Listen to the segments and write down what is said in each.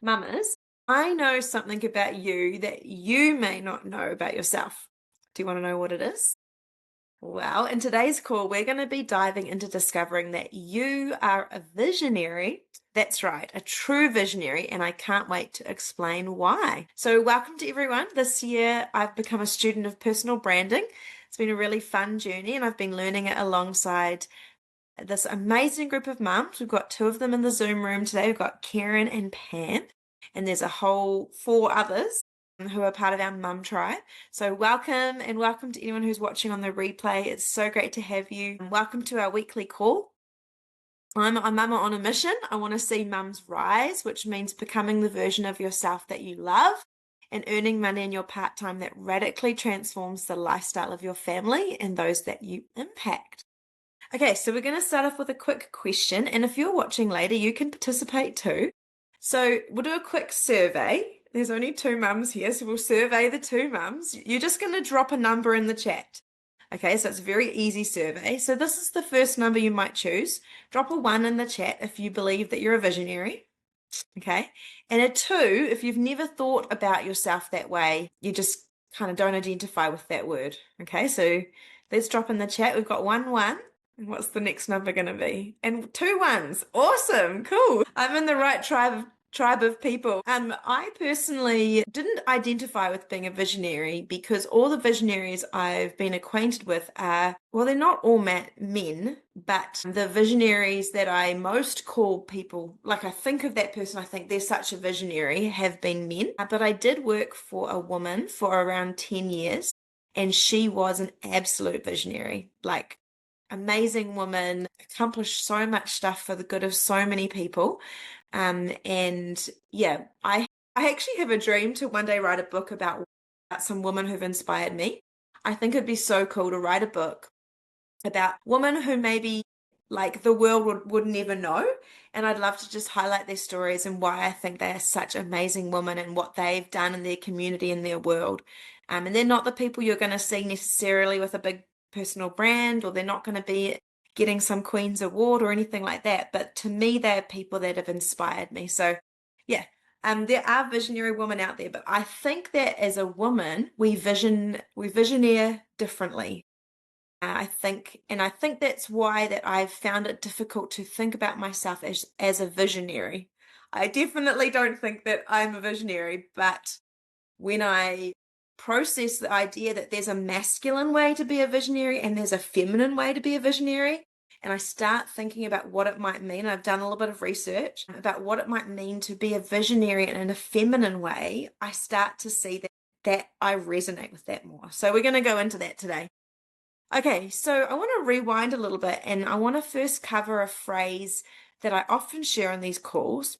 Mamas, I know something about you that you may not know about yourself. Do you want to know what it is? Well, in today's call, we're going to be diving into discovering that you are a visionary. That's right, a true visionary, and I can't wait to explain why. So, welcome to everyone. This year, I've become a student of personal branding. It's been a really fun journey, and I've been learning it alongside this amazing group of mums. We've got two of them in the Zoom room today. We've got Karen and Pam, and there's a whole four others who are part of our mum tribe. So welcome and welcome to anyone who's watching on the replay. It's so great to have you. And welcome to our weekly call. I'm a mama on a mission. I want to see mums rise, which means becoming the version of yourself that you love and earning money in your part-time that radically transforms the lifestyle of your family and those that you impact. Okay, so we're going to start off with a quick question, and if you're watching later, you can participate too. So we'll do a quick survey. There's only two mums here, so we'll survey the two mums. You're just going to drop a number in the chat. Okay, so it's a very easy survey. So this is the first number you might choose. Drop a 1 in the chat if you believe that you're a visionary. Okay, and a 2 if you've never thought about yourself that way, you just kind of don't identify with that word. Okay, so let's drop in the chat. We've got 1. And what's the next number going to be? And 2 1s. Awesome. Cool. I'm in the right tribe of people. I personally didn't identify with being a visionary because all the visionaries I've been acquainted with are, well, they're not all men, but the visionaries that I most call people, like I think of that person, I think they're such a visionary, have been men. But I did work for a woman for around 10 years, and she was an absolute visionary. Like, amazing woman, accomplished so much stuff for the good of so many people. And yeah, I actually have a dream to one day write a book about some women who've inspired me. I think it'd be so cool to write a book about women who maybe like the world would never know. And I'd love to just highlight their stories and why I think they are such amazing women and what they've done in their community and their world. And they're not the people you're going to see necessarily with a big personal brand, or they're not going to be getting some Queen's Award or anything like that. But to me, they're people that have inspired me. So yeah, there are visionary women out there, but I think that as a woman, we visioneer differently. I think that's why that I've found it difficult to think about myself as a visionary. I definitely don't think that I'm a visionary, but when I process the idea that there's a masculine way to be a visionary and there's a feminine way to be a visionary, and I start thinking about what it might mean, I've done a little bit of research about what it might mean to be a visionary in a feminine way, I start to see that I resonate with that more. So we're going to go into that today. Okay, so I want to rewind a little bit and I want to first cover a phrase that I often share on these calls.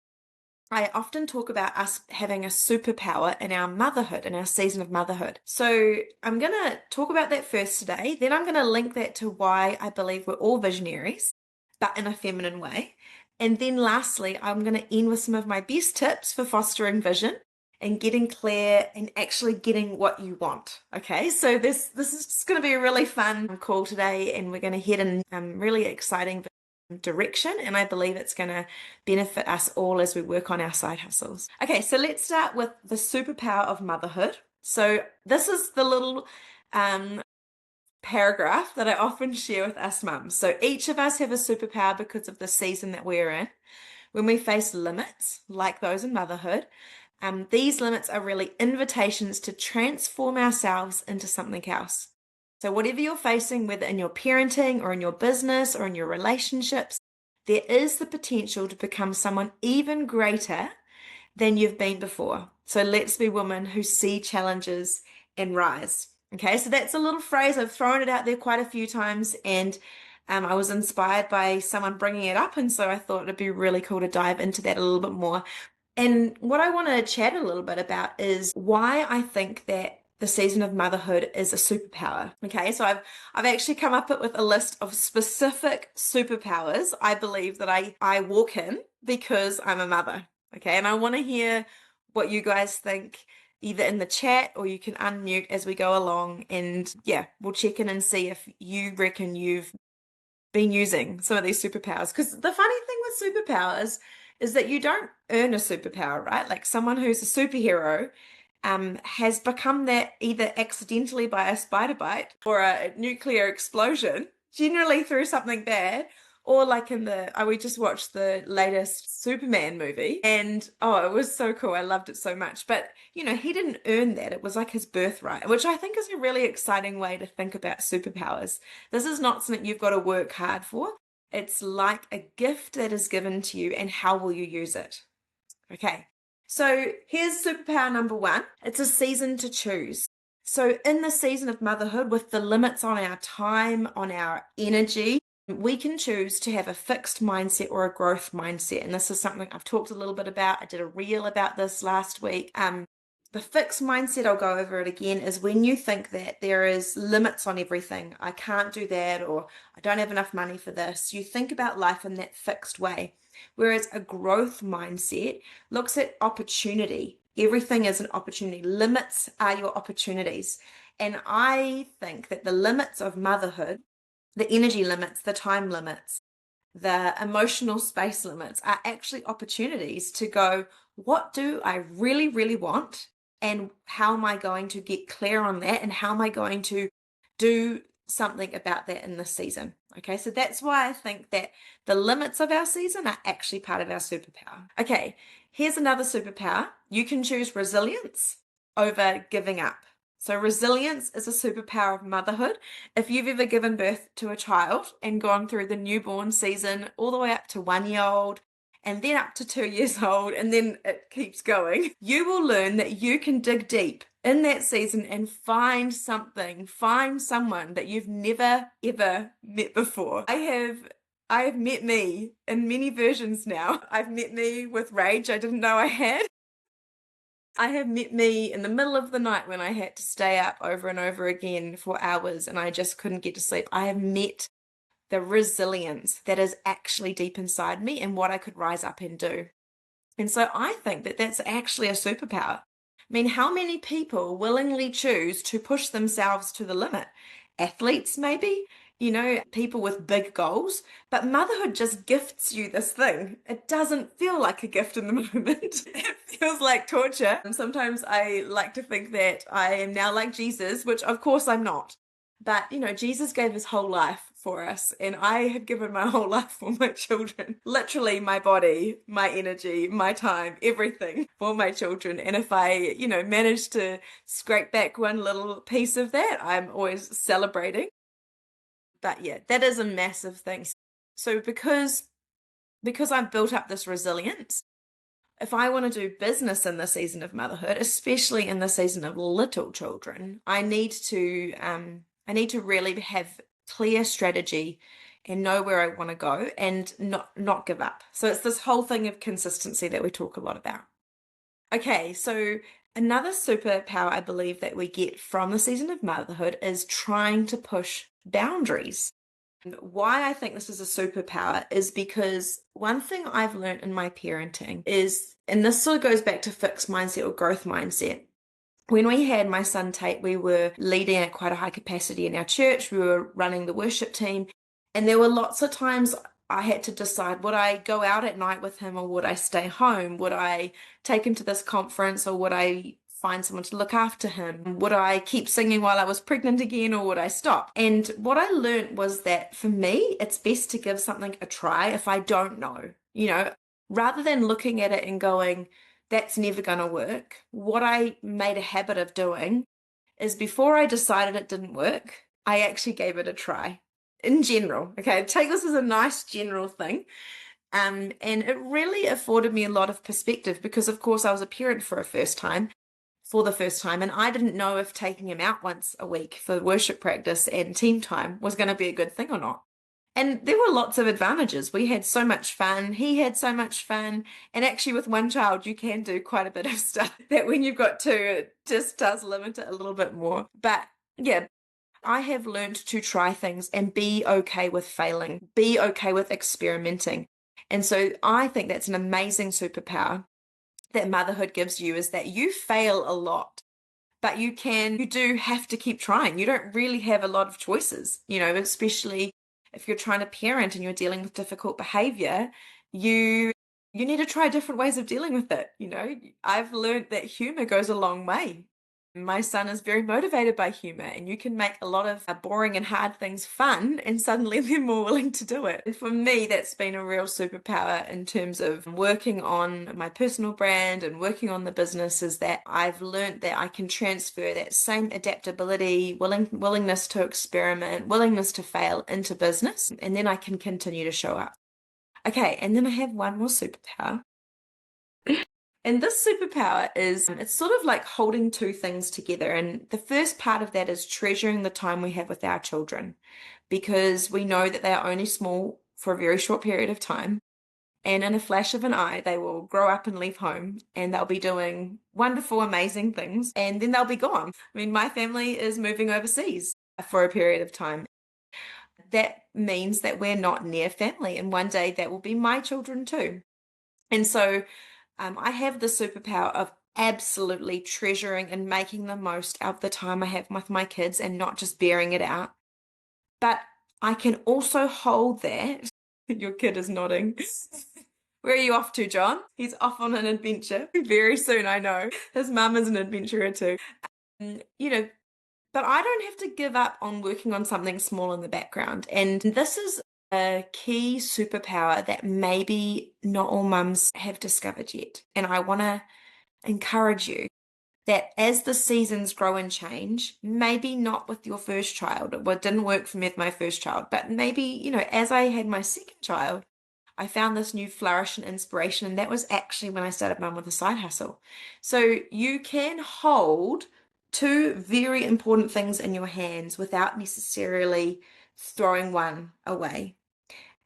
I often talk about us having a superpower in our motherhood, in our season of motherhood. So I'm going to talk about that first today. Then I'm going to link that to why I believe we're all visionaries, but in a feminine way. And then lastly, I'm going to end with some of my best tips for fostering vision and getting clear and actually getting what you want. Okay, so this is just going to be a really fun call today, and we're going to head in really exciting direction, and I believe it's going to benefit us all as we work on our side hustles. Okay, so let's start with the superpower of motherhood. So this is the little paragraph that I often share with us mums. So each of us have a superpower because of the season that we're in. When we face limits, like those in motherhood, these limits are really invitations to transform ourselves into something else. So whatever you're facing, whether in your parenting or in your business or in your relationships, there is the potential to become someone even greater than you've been before. So let's be women who see challenges and rise. Okay, so that's a little phrase. I've thrown it out there quite a few times, and I was inspired by someone bringing it up, and so I thought it'd be really cool to dive into that a little bit more. And what I want to chat a little bit about is why I think that the season of motherhood is a superpower. Okay, so I've actually come up with a list of specific superpowers I believe that I walk in because I'm a mother. Okay, and I want to hear what you guys think either in the chat or you can unmute as we go along, and yeah, we'll check in and see if you reckon you've been using some of these superpowers. Because the funny thing with superpowers is that you don't earn a superpower, right? Like someone who's a superhero has become that either accidentally by a spider bite or a nuclear explosion, generally through something bad, or like we just watched the latest Superman movie, and oh, it was so cool. I loved it so much. But, he didn't earn that. It was like his birthright, which I think is a really exciting way to think about superpowers. This is not something you've got to work hard for. It's like a gift that is given to you, and how will you use it? Okay, so here's superpower number one. It's a season to choose. So in the season of motherhood, with the limits on our time, on our energy, we can choose to have a fixed mindset or a growth mindset. And this is something I've talked a little bit about. I did a reel about this last week. The fixed mindset, I'll go over it again, is when you think that there is limits on everything. I can't do that, or I don't have enough money for this. You think about life in that fixed way. Whereas a growth mindset looks at opportunity. Everything is an opportunity. Limits are your opportunities. And I think that the limits of motherhood, the energy limits, the time limits, the emotional space limits are actually opportunities to go, what do I really, really want? And how am I going to get clear on that? And how am I going to do something about that in this season? Okay, so that's why I think that the limits of our season are actually part of our superpower. Okay, here's another superpower. You can choose resilience over giving up. So resilience is a superpower of motherhood. If you've ever given birth to a child and gone through the newborn season all the way up to 1 year old, and then up to 2 years old, and then it keeps going, you will learn that you can dig deep in that season and find someone that you've never ever met before. I have met me in many versions now. I've met me with rage I didn't know I had. I have met me in the middle of the night when I had to stay up over and over again for hours and I just couldn't get to sleep. I have met the resilience that is actually deep inside me and what I could rise up and do. And so I think that that's actually a superpower. I mean, how many people willingly choose to push themselves to the limit? Athletes, maybe, people with big goals, but motherhood just gifts you this thing. It doesn't feel like a gift in the moment. It feels like torture. And sometimes I like to think that I am now like Jesus, which of course I'm not. But, Jesus gave his whole life for us, and I have given my whole life for my children. Literally my body, my energy, my time, everything for my children. And if I, manage to scrape back one little piece of that, I'm always celebrating. But yeah, that is a massive thing. So because I've built up this resilience, if I want to do business in the season of motherhood, especially in the season of little children, I need to really have clear strategy and know where I want to go and not give up. So it's this whole thing of consistency that we talk a lot about. Okay, so another superpower I believe that we get from the season of motherhood is trying to push boundaries. Why I think this is a superpower is because one thing I've learned in my parenting is, and this sort of goes back to fixed mindset or growth mindset. When we had my son Tate, we were leading at quite a high capacity in our church. We were running the worship team, and there were lots of times I had to decide, would I go out at night with him or would I stay home? Would I take him to this conference or would I find someone to look after him? Would I keep singing while I was pregnant again or would I stop? And what I learned was that for me, it's best to give something a try if I don't know, rather than looking at it and going, that's never going to work. What I made a habit of doing is before I decided it didn't work, I actually gave it a try in general. Okay, take this as a nice general thing. And it really afforded me a lot of perspective because, of course, I was a parent for the first time, and I didn't know if taking him out once a week for worship practice and team time was going to be a good thing or not. And there were lots of advantages. We had so much fun. He had so much fun. And actually, with one child, you can do quite a bit of stuff that when you've got two, it just does limit it a little bit more. But yeah, I have learned to try things and be okay with failing, be okay with experimenting. And so I think that's an amazing superpower that motherhood gives you, is that you fail a lot. But you do have to keep trying. You don't really have a lot of choices, especially if you're trying to parent and you're dealing with difficult behavior, you you need to try different ways of dealing with it. I've learned that humor goes a long way. My son is very motivated by humor, and you can make a lot of boring and hard things fun, and suddenly they're more willing to do it. And for me, that's been a real superpower in terms of working on my personal brand and working on the business, is that I've learned that I can transfer that same adaptability, willingness to experiment, willingness to fail into business, and then I can continue to show up. Okay, and then I have one more superpower. And this superpower is, it's sort of like holding two things together. And the first part of that is treasuring the time we have with our children, because we know that they are only small for a very short period of time. And in a flash of an eye, they will grow up and leave home, and they'll be doing wonderful, amazing things, and then they'll be gone. I mean, my family is moving overseas for a period of time. That means that we're not near family, and one day that will be my children too. And so I have the superpower of absolutely treasuring and making the most of the time I have with my kids and not just bearing it out. But I can also hold that. Your kid is nodding. Where are you off to, John? He's off on an adventure very soon, I know. His mum is an adventurer too. But I don't have to give up on working on something small in the background. And this is a key superpower that maybe not all mums have discovered yet. And I want to encourage you that as the seasons grow and change, maybe not with your first child, it didn't work for me with my first child, but maybe, as I had my second child, I found this new flourish and inspiration. And that was actually when I started Mum with a Side Hustle. So you can hold two very important things in your hands without necessarily throwing one away.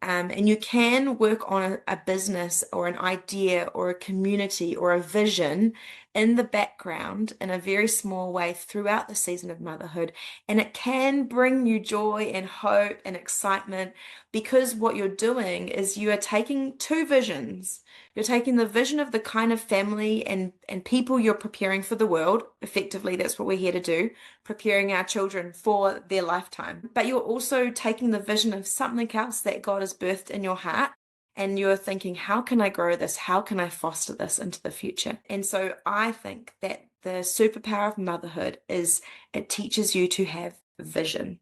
And you can work on a business or an idea or a community or a vision in the background in a very small way throughout the season of motherhood. And it can bring you joy and hope and excitement, because what you're doing is you are taking two visions. You're taking the vision of the kind of family and people you're preparing for the world. Effectively, that's what we're here to do, preparing our children for their lifetime. But you're also taking the vision of something else that God has birthed in your heart. And you're thinking, how can I grow this? How can I foster this into the future? And so I think that the superpower of motherhood is it teaches you to have vision.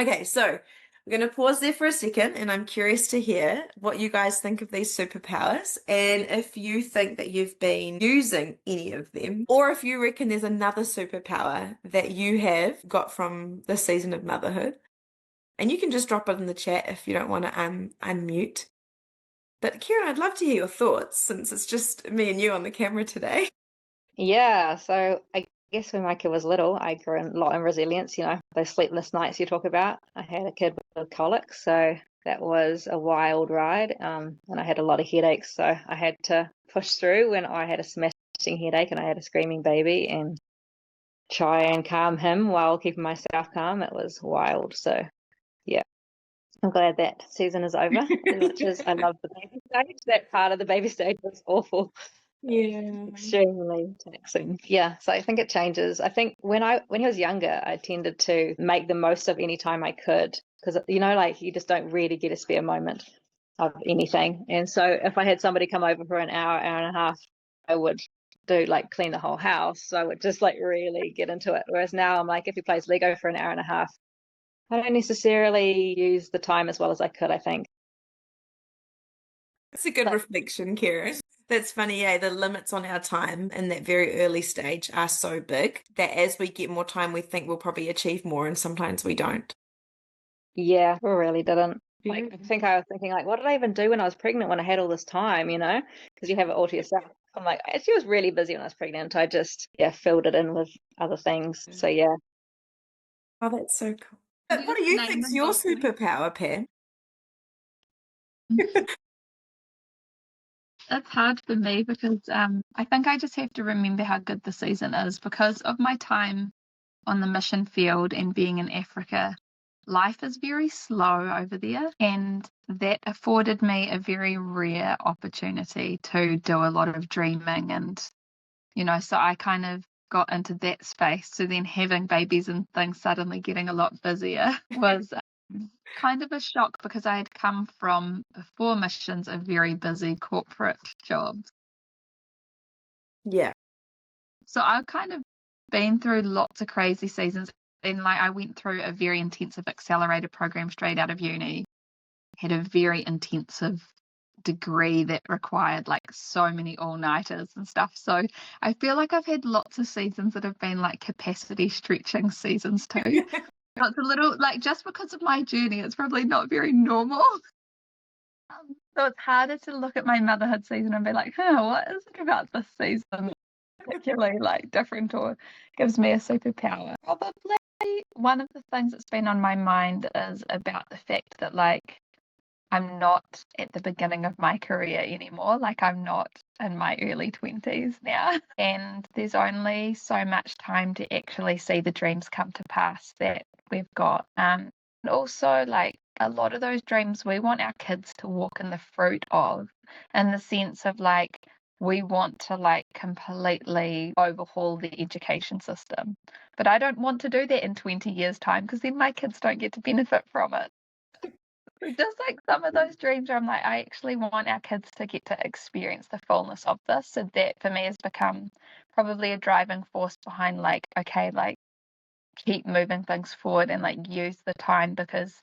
Okay, so we're going to pause there for a second, and I'm curious to hear what you guys think of these superpowers, and if you think that you've been using any of them, or if you reckon there's another superpower that you have got from the season of motherhood. And you can just drop it in the chat if you don't want to unmute. But Kieran, I'd love to hear your thoughts, since it's just me and you on the camera today. Yeah, so I guess when my kid was little, I grew a lot in resilience, those sleepless nights you talk about. I had a kid with colic, so that was a wild ride. And I had a lot of headaches, so I had to push through when I had a smashing headache and I had a screaming baby and try and calm him while keeping myself calm. It was wild. So yeah, I'm glad that season is over. As much as I love the baby stage, that part of the baby stage was awful. Yeah. Extremely taxing. Yeah, so I think it changes. I think when he was younger, I tended to make the most of any time I could, because like you just don't really get a spare moment of anything. And so if I had somebody come over for an hour, hour and a half, I would do like clean the whole house. So I would just like really get into it. Whereas now I'm like, if he plays Lego for an hour and a half, I don't necessarily use the time as well as I could, I think. It's a good reflection, Kieran. That's funny, yeah. The limits on our time in that very early stage are so big that as we get more time, we think we'll probably achieve more, and sometimes we don't. Yeah, we really didn't. Like, I think I was thinking, like, what did I even do when I was pregnant when I had all this time, because you have it all to yourself. I'm like, I actually was really busy when I was pregnant. I just, filled it in with other things. So, yeah. Oh, that's so cool. But what do you think's your superpower, Pam? It's hard for me because I think I just have to remember how good the season is because of my time on the mission field and being in Africa. Life is very slow over there, and that afforded me a very rare opportunity to do a lot of dreaming. And, so I kind of got into that space. So then having babies and things suddenly getting a lot busier was kind of a shock because I had come from, before missions, a very busy corporate job. Yeah. So I've kind of been through lots of crazy seasons. And like I went through a very intensive accelerated program straight out of uni, had a very intensive degree that required like so many all-nighters and stuff. So I feel like I've had lots of seasons that have been like capacity stretching seasons too. So it's a little like, just because of my journey, it's probably not very normal. So it's harder to look at my motherhood season and be like, what is it about this season particularly like different or gives me a superpower? Probably one of the things that's been on my mind is about the fact that like I'm not at the beginning of my career anymore. Like I'm not in my early 20s now. And there's only so much time to actually see the dreams come to pass that we've got. And also like a lot of those dreams we want our kids to walk in the fruit of, in the sense of like we want to like completely overhaul the education system. But I don't want to do that in 20 years' time because then my kids don't get to benefit from it. Just like some of those dreams where I'm like, I actually want our kids to get to experience the fullness of this. So that for me has become probably a driving force behind like, okay, like keep moving things forward and like use the time because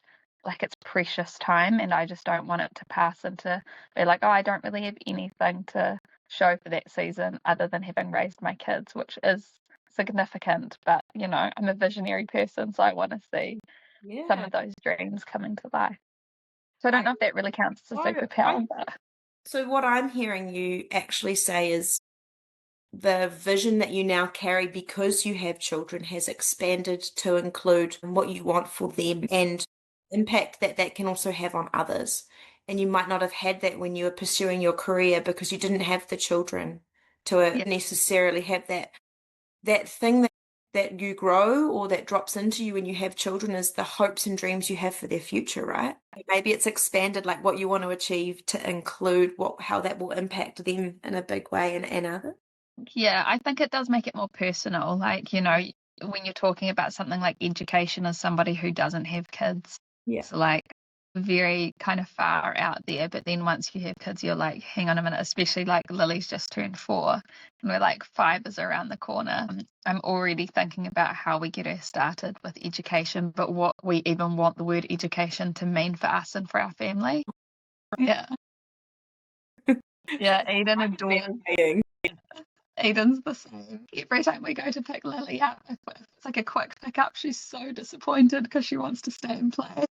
like it's precious time and I just don't want it to pass into be like, oh, I don't really have anything to show for that season other than having raised my kids, which is significant. But, you know, I'm a visionary person, so I want to see some Yeah. of those dreams coming to life. So I don't know if that really counts as a I, superpower, but so what I'm hearing you actually say is the vision that you now carry because you have children has expanded to include what you want for them and impact that that can also have on others. And you might not have had that when you were pursuing your career because you didn't have the children to yeah, necessarily have that thing that you grow or that drops into you when you have children is the hopes and dreams you have for their future, right? Maybe it's expanded like what you want to achieve to include how that will impact them in a big way and others. yeah, I think it does make it more personal. Like, you know, when you're talking about something like education as somebody who doesn't have kids, Yeah. it's like very kind of far out there. But then once you have kids, you're like, hang on a minute, especially like Lily's just turned 4 and we're like 5 is around the corner. I'm already thinking about how we get her started with education, but what we even want the word education to mean for us and for our family. Yeah. Yeah, Eden adores. Aiden's the same. Every time we go to pick Lily up, if it's like a quick pick up, she's so disappointed because she wants to stay and play.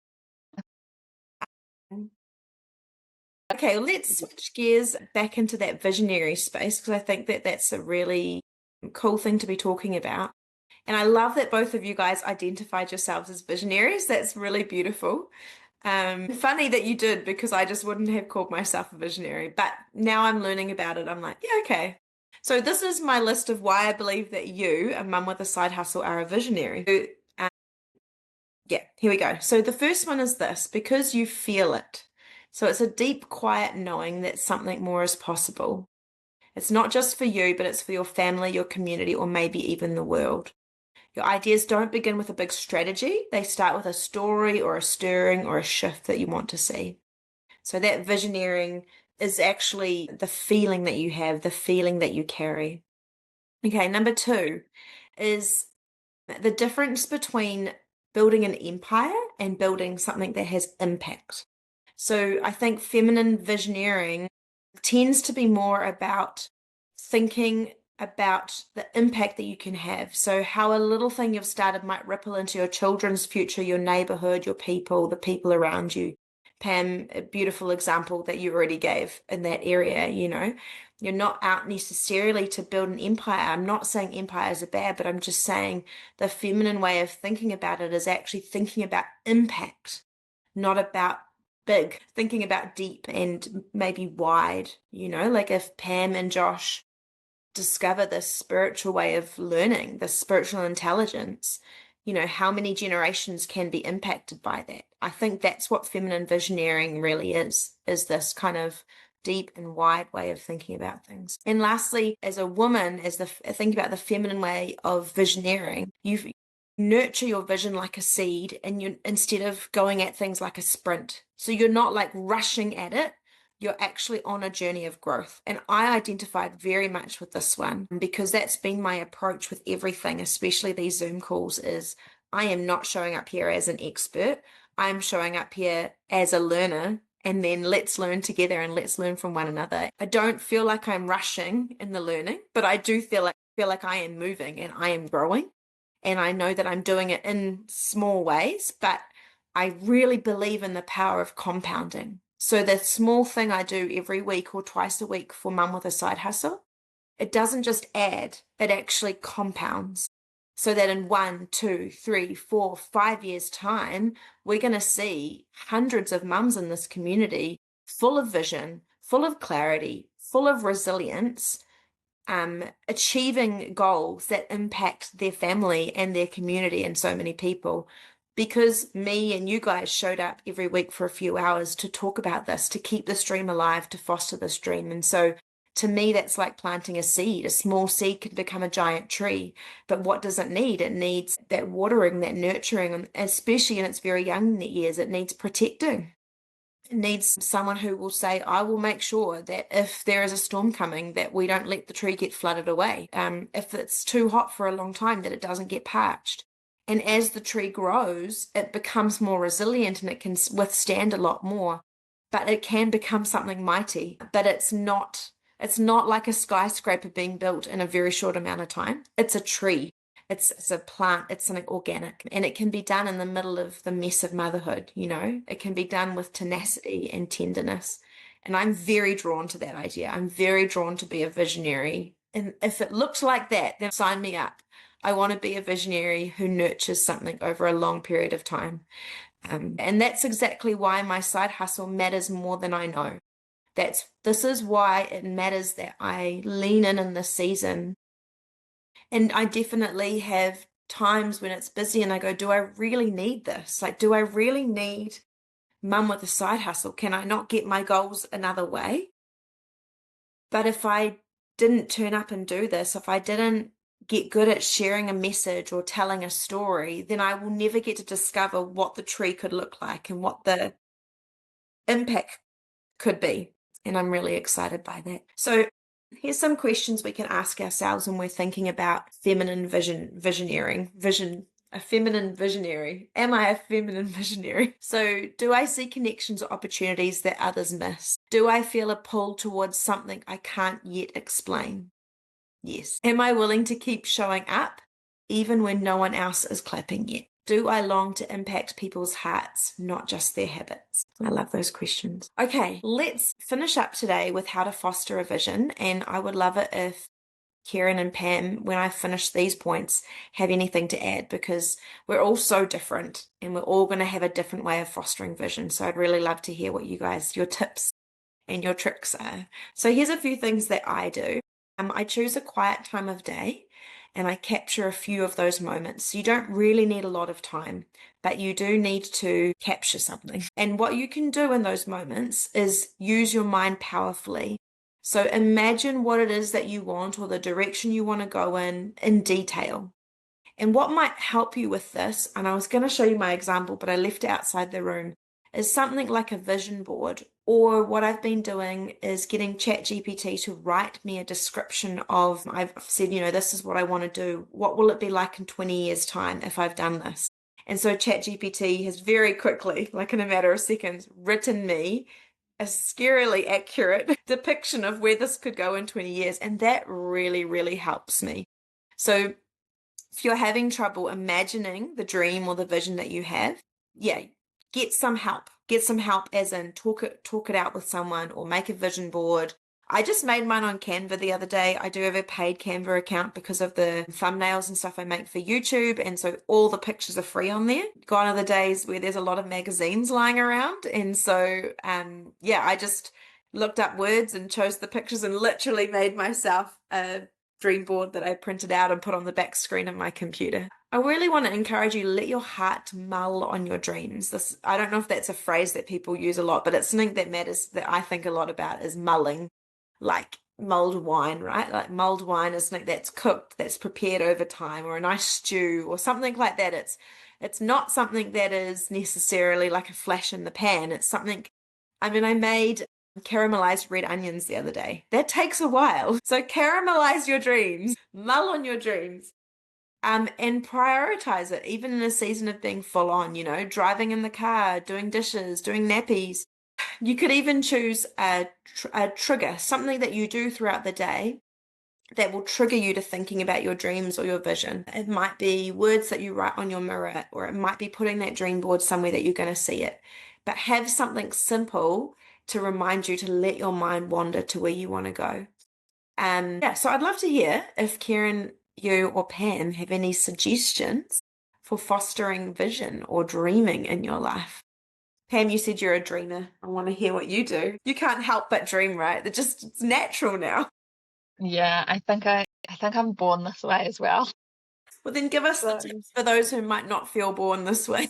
Okay, let's switch gears back into that visionary space because I think that that's a really cool thing to be talking about. And I love that both of you guys identified yourselves as visionaries. That's really beautiful. Funny that you did because I just wouldn't have called myself a visionary. But now I'm learning about it. I'm like, yeah, okay. So this is my list of why I believe that you, a mum with a side hustle, are a visionary. So, yeah, here we go. So the first one is this, because you feel it. So it's a deep, quiet knowing that something more is possible. It's not just for you, but it's for your family, your community, or maybe even the world. Your ideas don't begin with a big strategy. They start with a story or a stirring or a shift that you want to see. So that visioneering is actually the feeling that you have, the feeling that you carry. Okay, number 2 is the difference between building an empire and building something that has impact. So I think feminine visioneering tends to be more about thinking about the impact that you can have. So how a little thing you've started might ripple into your children's future, your neighborhood, your people, the people around you. Pam, a beautiful example that you already gave in that area, you know. You're not out necessarily to build an empire. I'm not saying empires are bad, but I'm just saying the feminine way of thinking about it is actually thinking about impact, not about big, thinking about deep and maybe wide, you know, like if Pam and Josh discover this spiritual way of learning, this spiritual intelligence, you know, how many generations can be impacted by that? I think that's what feminine visioneering really is this kind of deep and wide way of thinking about things. And lastly, as a woman, think about the feminine way of visioneering, nurture your vision like a seed, and you, instead of going at things like a sprint. So you're not like rushing at it. You're actually on a journey of growth. And I identified very much with this one because that's been my approach with everything, especially these Zoom calls, is I am not showing up here as an expert. I'm showing up here as a learner, and then let's learn together and let's learn from one another. I don't feel like I'm rushing in the learning, but I do feel like I am moving and I am growing. And I know that I'm doing it in small ways, but I really believe in the power of compounding. So the small thing I do every week or twice a week for Mum with a Side Hustle, it doesn't just add, it actually compounds. So that in 1, 2, 3, 4, 5 years' time, we're going to see hundreds of mums in this community full of vision, full of clarity, full of resilience, achieving goals that impact their family and their community and so many people. Because me and you guys showed up every week for a few hours to talk about this, to keep this dream alive, to foster this dream. And so to me, that's like planting a seed. A small seed can become a giant tree. But what does it need? It needs that watering, that nurturing, and especially in its very young years, it needs protecting. It needs someone who will say, I will make sure that if there is a storm coming, that we don't let the tree get flooded away. If it's too hot for a long time, that it doesn't get parched. And as the tree grows, it becomes more resilient and it can withstand a lot more. But it can become something mighty. But it's not like a skyscraper being built in a very short amount of time. It's a tree. It's a plant, it's something organic, and it can be done in the middle of the mess of motherhood, you know? It can be done with tenacity and tenderness. And I'm very drawn to that idea. I'm very drawn to be a visionary. And if it looks like that, then sign me up. I want to be a visionary who nurtures something over a long period of time. And that's exactly why my side hustle matters more than I know. This is why it matters that I lean in this season. And I definitely have times when it's busy and I go, do I really need this? Like, do I really need Mum with a Side Hustle? Can I not get my goals another way? But if I didn't turn up and do this, if I didn't get good at sharing a message or telling a story, then I will never get to discover what the tree could look like and what the impact could be. And I'm really excited by that. So here's some questions we can ask ourselves when we're thinking about feminine a feminine visionary. Am I a feminine visionary? So do I see connections or opportunities that others miss? Do I feel a pull towards something I can't yet explain? Yes. Am I willing to keep showing up even when no one else is clapping yet? Do I long to impact people's hearts, not just their habits? I love those questions. Okay, let's finish up today with how to foster a vision. And I would love it if Karen and Pam, when I finish these points, have anything to add, because we're all so different and we're all going to have a different way of fostering vision. So I'd really love to hear what your tips and your tricks are. So here's a few things that I do. I choose a quiet time of day and I capture a few of those moments. You don't really need a lot of time, but you do need to capture something. And what you can do in those moments is use your mind powerfully. So imagine what it is that you want or the direction you want to go in detail. And what might help you with this, and I was going to show you my example, but I left it outside the room, is something like a vision board. Or what I've been doing is getting ChatGPT to write me a description of, I've said, this is what I want to do. What will it be like in 20 years' time if I've done this? And so ChatGPT has very quickly, like in a matter of seconds, written me a scarily accurate depiction of where this could go in 20 years. And that really, really helps me. So if you're having trouble imagining the dream or the vision that you have, yeah, get some help. Get some help as in talk it out with someone or make a vision board. I just made mine on Canva the other day. I do have a paid Canva account because of the thumbnails and stuff I make for YouTube. And so all the pictures are free on there. Gone are the days where there's a lot of magazines lying around. And so, I just looked up words and chose the pictures and literally made myself a dream board that I printed out and put on the back screen of my computer. I really want to encourage you, let your heart mull on your dreams. I don't know if that's a phrase that people use a lot, but it's something that matters, that I think a lot about, is mulling. Like, mulled wine, right? Like mulled wine is something that's cooked, that's prepared over time, or a nice stew or something like that. It's not something that is necessarily like a flash in the pan. It's something, I mean, I made caramelized red onions the other day. That takes a while. So caramelize your dreams, mull on your dreams. And prioritize it, even in a season of being full on, driving in the car, doing dishes, doing nappies. You could even choose a trigger, something that you do throughout the day that will trigger you to thinking about your dreams or your vision. It might be words that you write on your mirror, or it might be putting that dream board somewhere that you're going to see it. But have something simple to remind you to let your mind wander to where you want to go. Yeah, so I'd love to hear if Kieran, you or Pam have any suggestions for fostering vision or dreaming in your life. Pam, you said you're a dreamer. I want to hear what you do. You can't help but dream, right? It's natural now. Yeah, I think I'm born this way as well. Well, then give us the So, tips for those who might not feel born this way.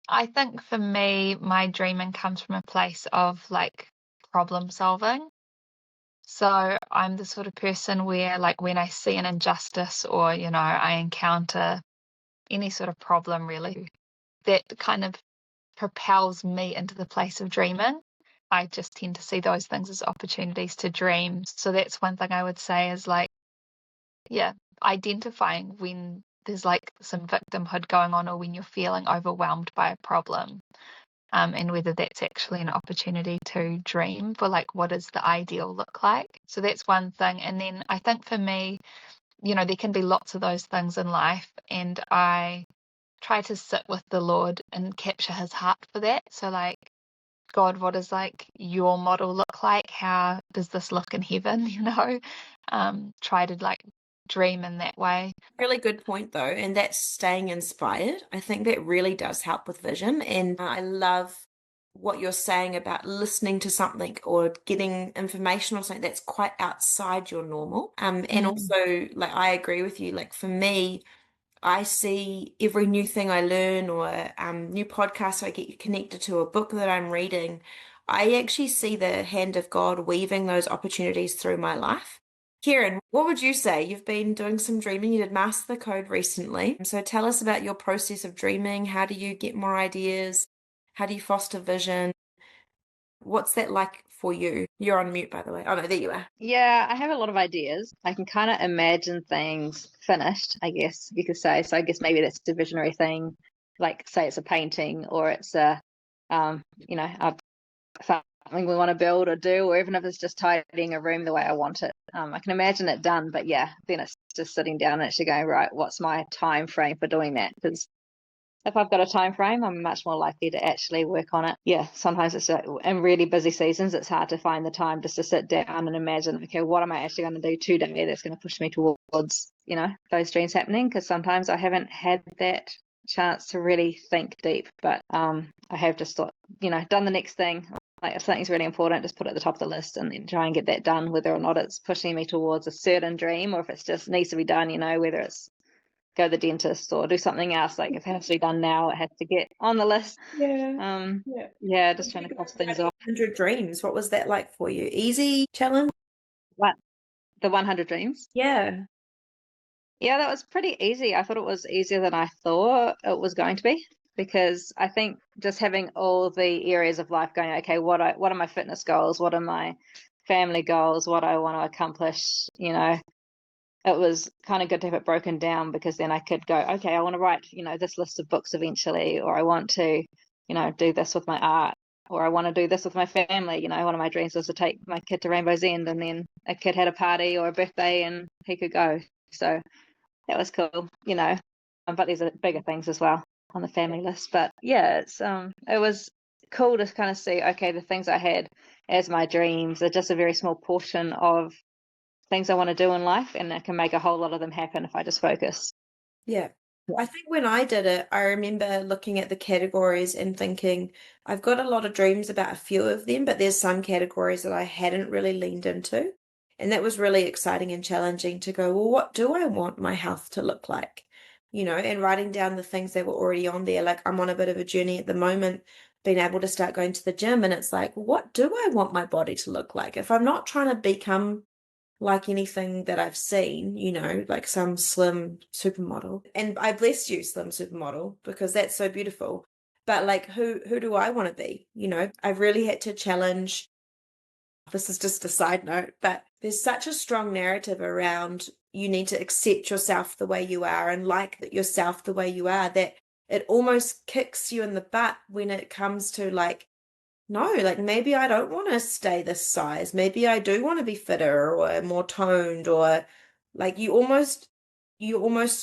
I think for me, my dreaming comes from a place of like problem solving. So I'm the sort of person where, like, when I see an injustice or, I encounter any sort of problem really, that kind of propels me into the place of dreaming. I just tend to see those things as opportunities to dream. So that's one thing I would say is like, yeah, identifying when there's like some victimhood going on or when you're feeling overwhelmed by a problem. And whether that's actually an opportunity to dream for like what does the ideal look like. So that's one thing. And then I think for me, there can be lots of those things in life, and I try to sit with the Lord and capture his heart for that. So like, God, what does like your model look like? How does this look in heaven? Try to like dream in that way. Really good point, though, and that's staying inspired. I think that really does help with vision. And I love what you're saying about listening to something or getting information or something that's quite outside your normal. And Mm, also, like, I agree with you. Like, for me, I see every new thing I learn or new podcast I get connected to, a book that I'm reading. I actually see the hand of God weaving those opportunities through my life. Kieran, what would you say? You've been doing some dreaming. You did Master the Code recently. So tell us about your process of dreaming. How do you get more ideas? How do you foster vision? What's that like for you? You're on mute, by the way. Oh, no, there you are. yeah, I have a lot of ideas. I can kind of imagine things finished, I guess you could say. So I guess maybe that's a visionary thing. Like say it's a painting or it's a something we want to build or do, or even if it's just tidying a room the way I want it. I can imagine it done, but yeah, then it's just sitting down and actually going, right, what's my time frame for doing that? Because if I've got a time frame, I'm much more likely to actually work on it. Yeah, sometimes it's in really busy seasons, it's hard to find the time just to sit down and imagine, okay, what am I actually going to do today that's going to push me towards, those dreams happening? Because sometimes I haven't had that chance to really think deep, but I have just thought, done the next thing. Like if something's really important, just put it at the top of the list and then try and get that done, whether or not it's pushing me towards a certain dream or if it's just needs to be done, whether it's go to the dentist or do something else. Like if it has to be done now, it has to get on the list. Yeah. Um, Yeah. yeah, just When trying you to got cross things your off. 100 dreams, what was that like for you? Easy challenge? What the 100 dreams? Yeah. Yeah, that was pretty easy. I thought it was easier than I thought it was going to be because I think just having all the areas of life going, okay, what are my fitness goals? What are my family goals? What I want to accomplish? It was kind of good to have it broken down because then I could go, okay, I want to write, this list of books eventually, or I want to, do this with my art, or I want to do this with my family. One of my dreams was to take my kid to Rainbow's End, and then a kid had a party or a birthday and he could go. So that was cool, But there's bigger things as well on the family list. But yeah, it was cool to kind of see, okay, the things I had as my dreams are just a very small portion of things I want to do in life, and I can make a whole lot of them happen if I just focus. Yeah. I think when I did it, I remember looking at the categories and thinking, I've got a lot of dreams about a few of them, but there's some categories that I hadn't really leaned into. And that was really exciting and challenging to go, well, what do I want my health to look like? And writing down the things that were already on there. Like I'm on a bit of a journey at the moment been able to start going to the gym, and it's like, what do I want my body to look like? If I'm not trying to become like anything that I've seen, like some slim supermodel. And I bless you, slim supermodel, because that's so beautiful. But like who do I want to be? I've really had to challenge. This is just a side note, but there's such a strong narrative around you need to accept yourself the way you are and like yourself the way you are, that it almost kicks you in the butt when it comes to like, no, like maybe I don't want to stay this size. Maybe I do want to be fitter or more toned, or like you almost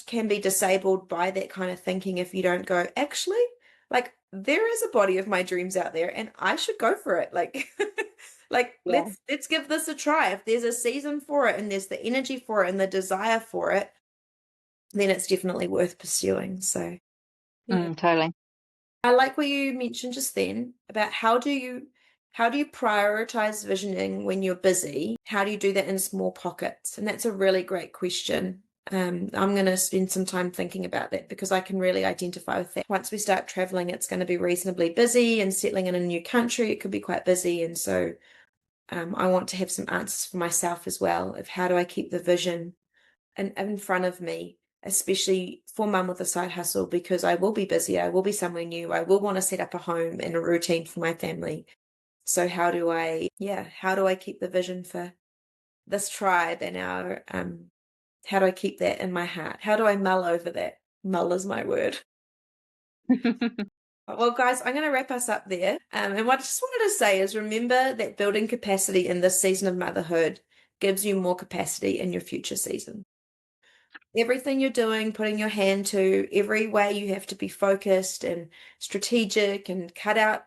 can be disabled by that kind of thinking if you don't go, actually, like there is a body of my dreams out there and I should go for it. Like like Yeah. let's give this a try. If there's a season for it and there's the energy for it and the desire for it, then it's definitely worth pursuing. So yeah. Totally. I like what you mentioned just then about how do you prioritize visioning when you're busy? How do you do that in small pockets? And that's a really great question. I'm going to spend some time thinking about that because I can really identify with that. Once we start traveling, it's going to be reasonably busy, and settling in a new country, it could be quite busy. And so I want to have some answers for myself as well of how do I keep the vision in front of me, especially for mum with a side hustle, because I will be busy, I will be somewhere new, I will want to set up a home and a routine for my family. So how do I keep the vision for this tribe and how do I keep that in my heart? How do I mull over that? Mull is my word. Well, guys, I'm going to wrap us up there. And what I just wanted to say is remember that building capacity in this season of motherhood gives you more capacity in your future season. Everything you're doing, putting your hand to, every way you have to be focused and strategic and cut out,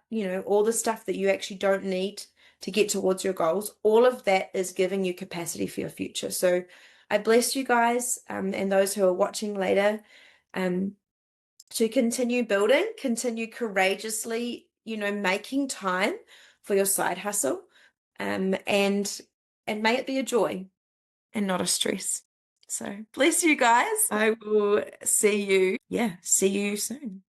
all the stuff that you actually don't need to get towards your goals. All of that is giving you capacity for your future. So I bless you guys and those who are watching later to continue building, continue courageously, making time for your side hustle and may it be a joy and not a stress. So bless you guys. I will see you soon.